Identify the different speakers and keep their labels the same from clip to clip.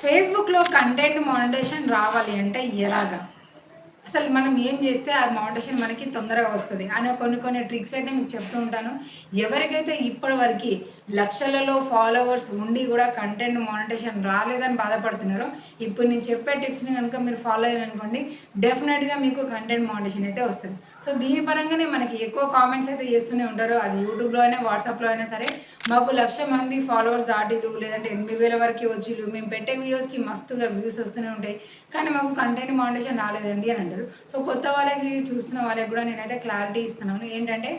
Speaker 1: ఫేస్బుక్లో content monetisation రావాలి అంటే ఎలాగా? అసలు మనం ఏం చేస్తే ఆ మానిటైజేషన్ మనకి తొందరగా వస్తుంది అనే కొన్ని ట్రిక్స్ అయితే మీకు చెప్తూ ఉంటాను. ఎవరికైతే ఇప్పటివరకు లక్షలలో ఫాలోవర్స్ ఉండి కూడా కంటెంట్ మానిటైజేషన్ రాలేదని బాధపడుతున్నారో, ఇప్పుడు నేను చెప్పే టిప్స్ని కనుక మీరు ఫాలో అయ్యారనుకోండి, డెఫినెట్గా మీకు కంటెంట్ మానిటైజేషన్ అయితే వస్తుంది. సో దీని పరంగానే మనకి ఎక్కువ కామెంట్స్ అయితే చేస్తూనే ఉంటారు. అది యూట్యూబ్లో అయినా వాట్సాప్లో అయినా సరే, మాకు 1,00,000 మంది ఫాలోవర్స్ దాటిలు, లేదంటే 8,000 వరకు వచ్చిలు, మేము పెట్టే వీడియోస్కి మస్తుగా వ్యూస్ వస్తూనే ఉంటాయి, కానీ మాకు కంటెంట్ మానిటైజేషన్ రాలేదండి అని అంటారు. సో కొత్త వాళ్ళకి చూస్తున్న వాళ్ళకి కూడా నేనైతే క్లారిటీ ఇస్తున్నాను. ఏంటంటే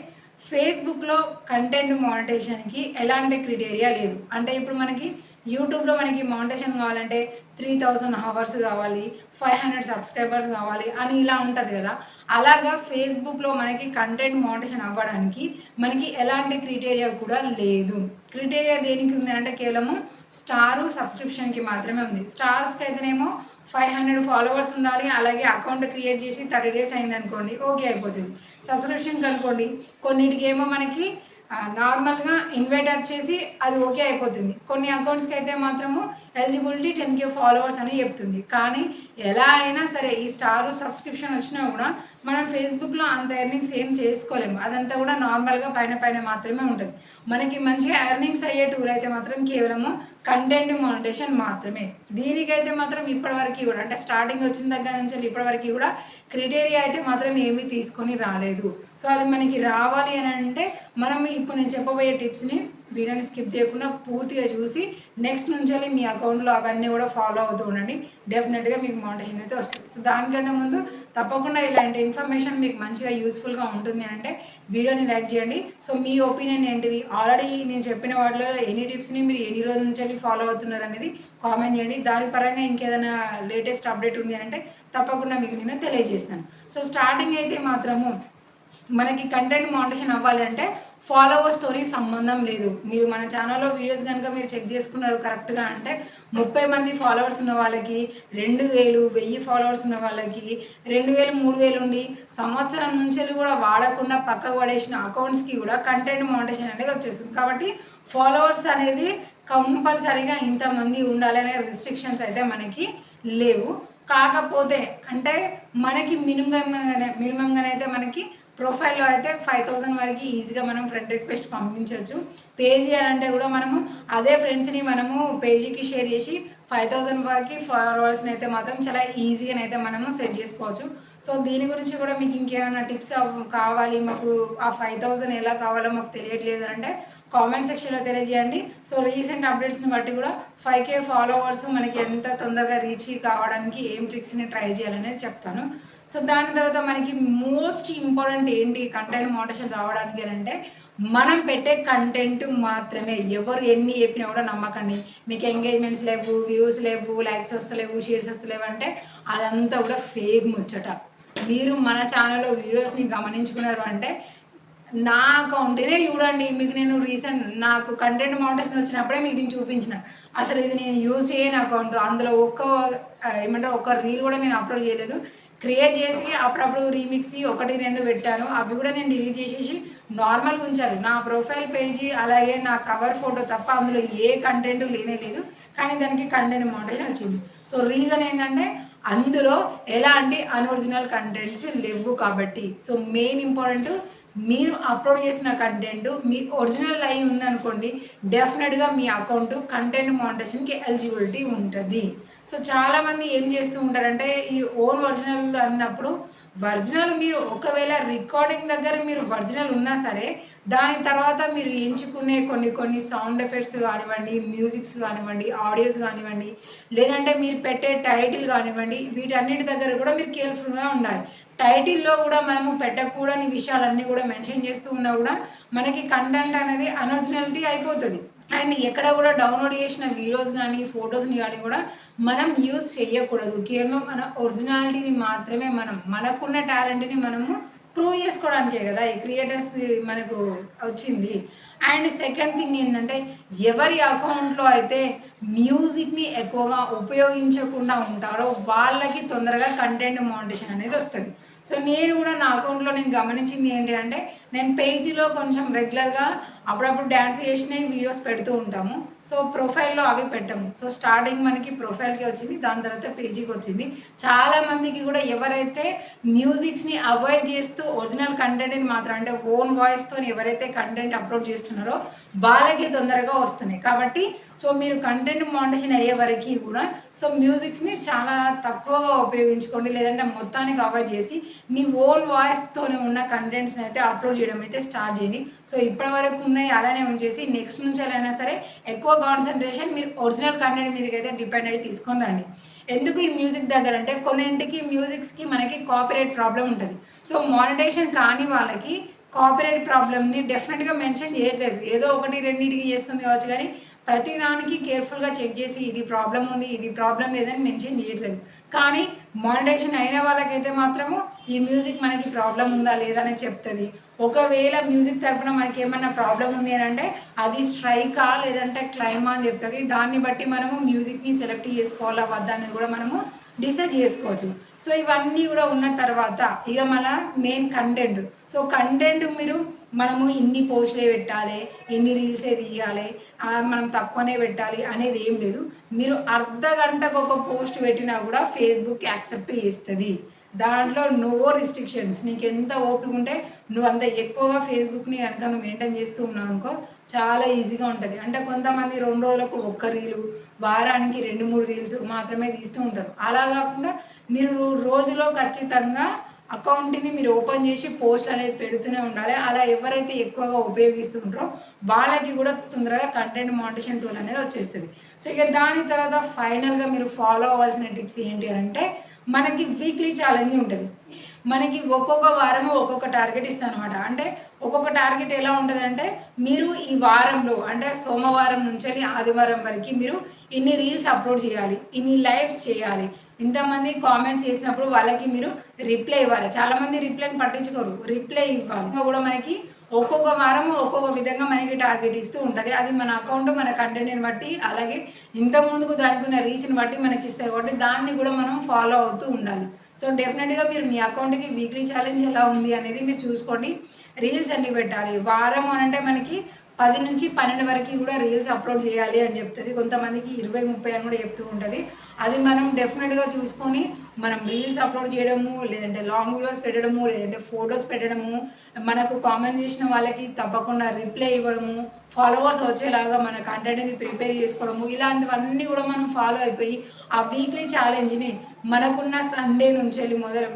Speaker 1: ఫేస్బుక్లో కంటెంట్ మానిటైజేషన్కి ఎలాంటి క్రైటీరియా లేదు. అంటే ఇప్పుడు మనకి యూట్యూబ్లో మనకి మానిటైజేషన్ కావాలంటే 3,000 అవర్స్ కావాలి, 500 సబ్స్క్రైబర్స్ కావాలి అని ఇలా ఉంటుంది కదా. అలాగా ఫేస్బుక్లో మనకి కంటెంట్ మానిటైజేషన్ అవ్వడానికి మనకి ఎలాంటి క్రైటీరియా కూడా లేదు. క్రైటీరియా దేనికి ఉంది అంటే కేవలము స్టారు సబ్స్క్రిప్షన్కి మాత్రమే ఉంది. స్టార్స్కి అయితేనేమో 500 ఫాలోవర్స్ ఉండాలి, అలాగే అకౌంట్ క్రియేట్ చేసి 30 డేస్ అయింది అనుకోండి, ఓకే అయిపోతుంది. సబ్స్క్రిప్షన్ కనుకోండి, కొన్నిటికి ఏమో మనకి నార్మల్గా ఇన్వైట్ చేసి అది ఓకే అయిపోతుంది. కొన్ని అకౌంట్స్కి అయితే మాత్రము ఎలిజిబిలిటీ 10K ఫాలోవర్స్ అని చెప్తుంది. కానీ ఎలా అయినా సరే ఈ స్టార్ సబ్స్క్రిప్షన్ వచ్చినా కూడా మనం ఫేస్బుక్లో అంత ఎర్నింగ్స్ ఏం చేసుకోలేము. అదంతా కూడా నార్మల్గా పైన మాత్రమే ఉంటుంది. మనకి మంచిగా ఎర్నింగ్స్ అయ్యే టూల్ అయితే మాత్రం కేవలము కంటెంట్ మానిటైజేషన్ మాత్రమే. దీనికైతే మాత్రం ఇప్పటివరకు కూడా, అంటే స్టార్టింగ్ వచ్చిన దగ్గర నుంచి ఇప్పటివరకు కూడా క్రైటీరియా అయితే మాత్రం ఏమీ తీసుకొని రాలేదు. సో అది మనకి రావాలి అని అంటే మనం ఇప్పుడు నేను చెప్పబోయే టిప్స్ని వీడియోని స్కిప్ చేయకుండా పూర్తిగా చూసి నెక్స్ట్ నుంచి మీ అకౌంట్లో అవన్నీ కూడా ఫాలో అవుతూ ఉండండి. డెఫినెట్గా మీకు మానిటైజేషన్ అయితే వస్తుంది. సో దానికంటే ముందు తప్పకుండా ఇలాంటి ఇన్ఫర్మేషన్ మీకు మంచిగా యూస్ఫుల్గా ఉంటుంది అంటే వీడియోని లైక్ చేయండి. సో మీ ఒపీనియన్ ఏంటిది? ఆల్రెడీ నేను చెప్పిన వాటిలో ఎన్ని టిప్స్ని మీరు ఎన్ని రోజుల నుంచి ఫాలో అవుతున్నారు అనేది కామెంట్ చేయండి. దాని పరంగా ఇంకేదైనా లేటెస్ట్ అప్డేట్ ఉంది అంటే తప్పకుండా మీకు నేను తెలియజేస్తాను. సో స్టార్టింగ్ అయితే మాత్రము మనకి కంటెంట్ మానిటైజేషన్ అవ్వాలి అంటే ఫాలోవర్స్తో సంబంధం లేదు. మీరు మన ఛానల్లో వీడియోస్ కనుక మీరు చెక్ చేసుకున్నారు కరెక్ట్గా అంటే 30 మంది ఫాలోవర్స్ ఉన్న వాళ్ళకి 2,000, 1000 ఫాలోవర్స్ ఉన్న వాళ్ళకి 2,000, 3,000 ఉండి సంవత్సరం నుంచి కూడా వాడకుండా పక్కకు పడేసిన అకౌంట్స్కి కూడా కంటెంట్ మానిటైజేషన్ అనేది వచ్చేస్తుంది. కాబట్టి ఫాలోవర్స్ అనేది కంపల్సరీగా ఇంతమంది ఉండాలనే రిస్ట్రిక్షన్స్ అయితే మనకి లేవు. కాకపోతే అంటే మనకి మినిమంగానైతే మనకి ప్రొఫైల్లో అయితే 5,000 వరకు ఈజీగా మనం ఫ్రెండ్ రిక్వెస్ట్ పంపించవచ్చు. పేజీ అని అంటే కూడా మనము అదే ఫ్రెండ్స్ని మనము పేజీకి షేర్ చేసి 5,000 వరకు ఫాలోవర్స్ని అయితే మాత్రం చాలా ఈజీగానైతే మనము సెట్ చేసుకోవచ్చు. సో దీని గురించి కూడా మీకు ఇంకేమైనా టిప్స్ కావాలి, మాకు ఆ 5,000 ఎలా కావాలో మాకు తెలియట్లేదు అంటే కామెంట్ సెక్షన్లో తెలియజేయండి. సో రీసెంట్ అప్డేట్స్ని బట్టి కూడా 5K ఫాలోవర్స్ మనకి ఎంత తొందరగా రీచ్ కావడానికి ఏం ట్రిక్స్ని ట్రై చేయాలనేది చెప్తాను. సో దాని తర్వాత మనకి మోస్ట్ ఇంపార్టెంట్ ఏంటి కంటెంట్ మానిటైజేషన్ రావడానికి అంటే మనం పెట్టే కంటెంట్ మాత్రమే. ఎవరు ఎన్ని చెప్పినా కూడా నమ్మకండి. మీకు ఎంగేజ్మెంట్స్ లేవు, వ్యూస్ లేవు, లైక్స్ వస్తలేవు, షేర్స్ వస్తలేవు అంటే అదంతా కూడా ఫేక్ ముచ్చట. మీరు మన ఛానల్లో వీడియోస్ని గమనించుకున్నారు అంటే నా అకౌంట్నే చూడండి. మీకు నేను నాకు కంటెంట్ మానిటైజేషన్ వచ్చినప్పుడే మీకు నేను చూపించిన. అసలు ఇది నేను యూజ్ చేయని అకౌంట్. అందులో ఒక రీల్ కూడా నేను అప్లోడ్ చేయలేదు. క్రియేట్ చేసి అప్పుడప్పుడు రీమిక్స్ 1, 2 పెట్టాను. అవి కూడా నేను డిలీట్ చేసేసి నార్మల్గా ఉంచాను. నా ప్రొఫైల్ పేజీ అలాగే నా కవర్ ఫోటో తప్ప అందులో ఏ కంటెంట్ లేదు. కానీ దానికి కంటెంట్ మానిటైజేషన్ వచ్చింది. సో రీజన్ ఏంటంటే అందులో ఎలాంటి అన్ఒరిజినల్ కంటెంట్స్ లేవు కాబట్టి. సో మెయిన్ ఇంపార్టెంట్, మీరు అప్లోడ్ చేసిన కంటెంట్ మీ ఒరిజినల్ అయి ఉందనుకోండి, డెఫినెట్గా మీ అకౌంట్ కంటెంట్ మానిటైజేషన్కి ఎలిజిబిలిటీ ఉంటుంది. సో చాలామంది ఏం చేస్తూ ఉంటారంటే ఈ ఓన్ ఒరిజినల్ అన్నప్పుడు ఒరిజినల్ మీరు ఒకవేళ రికార్డింగ్ దగ్గర మీరు ఒరిజినల్ ఉన్నా సరే దాని తర్వాత మీరు ఎంచుకునే కొన్ని సౌండ్ ఎఫెక్ట్స్ కానివ్వండి, మ్యూజిక్స్ కానివ్వండి, ఆడియోస్ కానివ్వండి, లేదంటే మీరు పెట్టే టైటిల్ కానివ్వండి, వీటన్నిటి దగ్గర కూడా మీరు కేర్ఫుల్గా ఉండాలి. టైటిల్లో కూడా మనము పెట్టకూడని విషయాలన్నీ కూడా మెన్షన్ చేస్తూ ఉన్నా కూడా మనకి కంటెంట్ అనేది అన్ఒరిజినాలిటీ అయిపోతుంది. అండ్ ఎక్కడ కూడా డౌన్లోడ్ చేసిన వీడియోస్ కానీ ఫొటోస్ని కానీ కూడా మనం యూజ్ చేయకూడదు. కేవలం మన ఒరిజినాలిటీని మాత్రమే మనకున్న టాలెంట్ని మనము ప్రూవ్ చేసుకోవడానికే కదా ఈ క్రియేటర్స్ మనకు వచ్చింది. అండ్ సెకండ్ థింగ్ ఏంటంటే ఎవరి అకౌంట్లో అయితే మ్యూజిక్ని ఎక్కువగా ఉపయోగించకుండా ఉంటారో వాళ్ళకి తొందరగా కంటెంట్ మానిటైజేషన్ అనేది వస్తుంది. సో నేను కూడా నా అకౌంట్లో నేను గమనించింది ఏంటి అంటే నేను పేజీలో కొంచెం రెగ్యులర్గా అప్పుడప్పుడు డ్యాన్స్ చేసినవి వీడియోస్ పెడుతూ ఉంటాము. సో ప్రొఫైల్లో అవి పెట్టము. సో స్టార్టింగ్ మనకి ప్రొఫైల్కి వచ్చింది, దాని తర్వాత పేజీకి వచ్చింది. చాలామందికి కూడా ఎవరైతే మ్యూజిక్స్ని అవాయిడ్ చేస్తూ ఒరిజినల్ కంటెంట్ని మాత్రం అంటే ఓన్ వాయిస్తో ఎవరైతే కంటెంట్ అప్లోడ్ చేస్తున్నారో వాళ్ళకి తొందరగా వస్తున్నాయి. కాబట్టి సో మీరు కంటెంట్ మానిటైజేషన్ అయ్యే వరకు కూడా సో మ్యూజిక్స్ని చాలా తక్కువగా ఉపయోగించుకోండి, లేదంటే మొత్తానికి అవాయిడ్ చేసి మీ ఓన్ వాయిస్తోనే ఉన్న కంటెంట్స్ని అయితే అప్లోడ్ చేయడం అయితే స్టార్ట్ చేయండి. సో ఇప్పటివరకు ఉన్నాయి అలానే ఉంచేసి నెక్స్ట్ నుంచి అయినా సరే ఎక్కువ కాన్సన్ట్రేషన్ మీరు ఒరిజినల్ కంటెంట్ మీదకి అయితే డిపెండ్ అయ్యి తీసుకొని రండి. ఎందుకు ఈ మ్యూజిక్ దగ్గర అంటే కొన్నింటికి మ్యూజిక్స్కి మనకి కాపీరైట్ ప్రాబ్లం ఉంటుంది. సో మానిటైజేషన్ కాని వాళ్ళకి కాపీరైట్ ప్రాబ్లమ్ని డెఫినెట్గా మెన్షన్ చేయట్లేదు, ఏదో ఒకటి రెండింటికి చేస్తుంది కావచ్చు, కానీ ప్రతిదానికి కేర్ఫుల్గా చెక్ చేసి ఇది ప్రాబ్లం ఉంది ఇది ప్రాబ్లం లేదని మెన్షన్ చేయట్లేదు. కానీ మానిటైజేషన్ అయిన వాళ్ళకైతే మాత్రము ఈ మ్యూజిక్ మనకి ప్రాబ్లం ఉందా లేదా అని చెప్తుంది. ఒకవేళ మ్యూజిక్ తరఫున మనకి ఏమన్నా ప్రాబ్లం ఉంది అని అంటే అది స్ట్రైకా లేదంటే క్లైమా అని చెప్తుంది. దాన్ని బట్టి మనము మ్యూజిక్ని సెలెక్ట్ చేసుకోవాలా వద్దా అనేది కూడా మనము డిసైడ్ చేసుకోవచ్చు. సో ఇవన్నీ కూడా ఉన్న తర్వాత ఇక మన మెయిన్ కంటెంట్. సో కంటెంట్ మనము ఇన్ని పోస్టులే పెట్టాలి, ఇన్ని రీల్సే తీయాలి, మనం తక్కువనే పెట్టాలి అనేది ఏం లేదు. మీరు అర్ధ గంటకు ఒక పోస్ట్ పెట్టినా కూడా ఫేస్బుక్ యాక్సెప్ట్ చేస్తుంది. దాంట్లో నో రిస్ట్రిక్షన్స్. నీకు ఎంత ఓపిక ఉంటే నువ్వు అంత ఎక్కువగా ఫేస్బుక్ని కనుక నువ్వు మెయింటైన్ చేస్తూ ఉన్నావు అనుకో చాలా ఈజీగా ఉంటుంది. అంటే కొంతమంది 2 రోజులకు ఒక్క రీలు, వారానికి 2-3 రీల్స్ మాత్రమే తీస్తూ ఉంటారు. అలా కాకుండా మీరు రోజులో ఖచ్చితంగా అకౌంట్ని మీరు ఓపెన్ చేసి పోస్ట్ అనేది పెడుతూనే ఉండాలి. అలా ఎవరైతే ఎక్కువగా ఉపయోగిస్తుంటారో వాళ్ళకి కూడా తొందరగా కంటెంట్ మానిటైజేషన్ టూల్ అనేది వచ్చేస్తుంది. సో ఇక దాని తర్వాత ఫైనల్గా మీరు ఫాలో అవ్వాల్సిన టిప్స్ ఏంటి అని అంటే మనకి వీక్లీ ఛాలెంజ్ ఉంటుంది. మనకి ఒక్కొక్క వారము ఒక్కొక్క టార్గెట్ ఇస్తాను అనమాట. అంటే ఒక్కొక్క టార్గెట్ ఎలా ఉంటుంది అంటే మీరు ఈ వారంలో అంటే సోమవారం నుంచి ఆదివారం వరకు మీరు ఇన్ని రీల్స్ అప్లోడ్ చేయాలి, ఇన్ని లైవ్స్ చేయాలి, ఇంతమంది కామెంట్స్ చేసినప్పుడు వాళ్ళకి మీరు రిప్లై ఇవ్వాలి. చాలామంది రిప్లైని పట్టించుకోరు, రిప్లై ఇవ్వాలి. ఇంకా కూడా మనకి ఒక్కొక్క వారం ఒక్కొక్క విధంగా మనకి టార్గెట్ ఇస్తూ ఉంటుంది. అది మన అకౌంట్ మన కంటెంట్ని బట్టి అలాగే ఇంతకుముందుకు దానికి ఉన్న రీచ్ని బట్టి మనకి ఇస్తాయి. కాబట్టి దాన్ని కూడా మనం ఫాలో అవుతూ ఉండాలి. సో డెఫినెట్గా మీరు మీ అకౌంట్కి వీక్లీ ఛాలెంజ్ ఎలా ఉంది అనేది మీరు చూసుకోండి. రీల్స్ అన్ని పెట్టాలి. వారం అని అంటే మనకి 10 నుంచి 12 వరకు కూడా రీల్స్ అప్లోడ్ చేయాలి అని చెప్తుంది. కొంతమందికి 20-30 అని కూడా చెప్తూ ఉంటుంది. అది మనం డెఫినెట్గా చూసుకొని మనం రీల్స్ అప్లోడ్ చేయడము, లేదంటే లాంగ్ వీడియోస్ పెట్టడము, లేదంటే ఫొటోస్ పెట్టడము, మనకు కామెంట్ చేసిన వాళ్ళకి తప్పకుండా రిప్లై ఇవ్వడము, ఫాలోవర్స్ వచ్చేలాగా మన కంటెంట్ని ప్రిపేర్ చేసుకోవడము, ఇలాంటివన్నీ కూడా మనం ఫాలో అయిపోయి ఆ వీక్లీ ఛాలెంజ్ని మనకున్న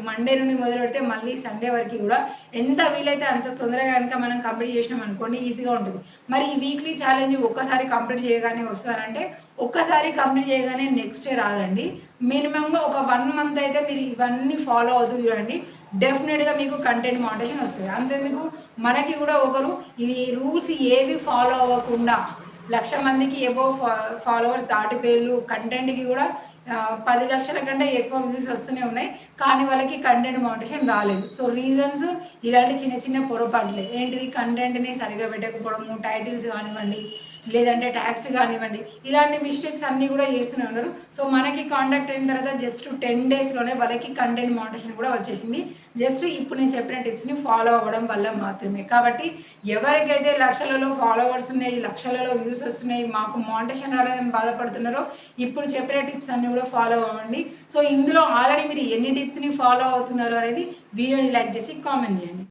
Speaker 1: మండే నుండి మొదలు పెడితే మళ్ళీ సండే వరకు కూడా ఎంత వీలైతే అంత తొందరగా కనుక మనం కంప్లీట్ చేసినాం అనుకోండి ఈజీగా ఉంటుంది. మరి ఈ వీక్లీ ఛాలెంజ్ ఒక్కసారి కంప్లీట్ చేయగానే వస్తారంటే ఒక్కసారి కంప్లీట్ చేయగానే నెక్స్ట్ డే రాదండి. మినిమంగా ఒక 1 మంత్ అయితే మీరు ఇవన్నీ ఫాలో అవుతూ చూడండి, డెఫినెట్గా మీకు కంటెంట్ మానిటైజేషన్ వస్తుంది. అంతెందుకు మనకి కూడా ఒకరు ఇవి రూల్స్ ఏవి ఫాలో అవ్వకుండా 1,00,000 మందికి ఎబోవ్ ఫాలోవర్స్ దాటిపోయారు, కంటెంట్కి కూడా 10 లక్షల కంటే ఎక్కువ వ్యూస్ వస్తూనే ఉన్నాయి, కానీ వాళ్ళకి కంటెంట్ మానిటైజేషన్ రాలేదు. సో రీజన్స్ ఇలాంటి చిన్న చిన్న పొరపాట్లే. ఏంటిది, కంటెంట్ని సరిగా పెట్టకపోవడము, టైటిల్స్ కానివ్వండి, లేదంటే ట్యాక్స్ కానివ్వండి, ఇలాంటి మిస్టేక్స్ అన్నీ కూడా చేస్తూనే ఉన్నారు. సో మనకి కాంటాక్ట్ అయిన తర్వాత జస్ట్ 10 డేస్లోనే వాళ్ళకి కంటెంట్ మానిటైజేషన్ కూడా వచ్చేసింది. జస్ట్ ఇప్పుడు నేను చెప్పిన టిప్స్ని ఫాలో అవ్వడం వల్ల మాత్రమే. కాబట్టి ఎవరికైతే లక్షలలో ఫాలోవర్స్ ఉన్నాయి, లక్షలలో వ్యూస్ వస్తున్నాయి, మాకు మానిటైజేషన్ రాలేదని బాధపడుతున్నారో ఇప్పుడు చెప్పిన టిప్స్ అన్నీ కూడా ఫాలో అవ్వండి. సో ఇందులో ఆల్రెడీ మీరు ఎన్ని టిప్స్ని ఫాలో అవుతున్నారు అనేది వీడియోని లైక్ చేసి కామెంట్ చేయండి.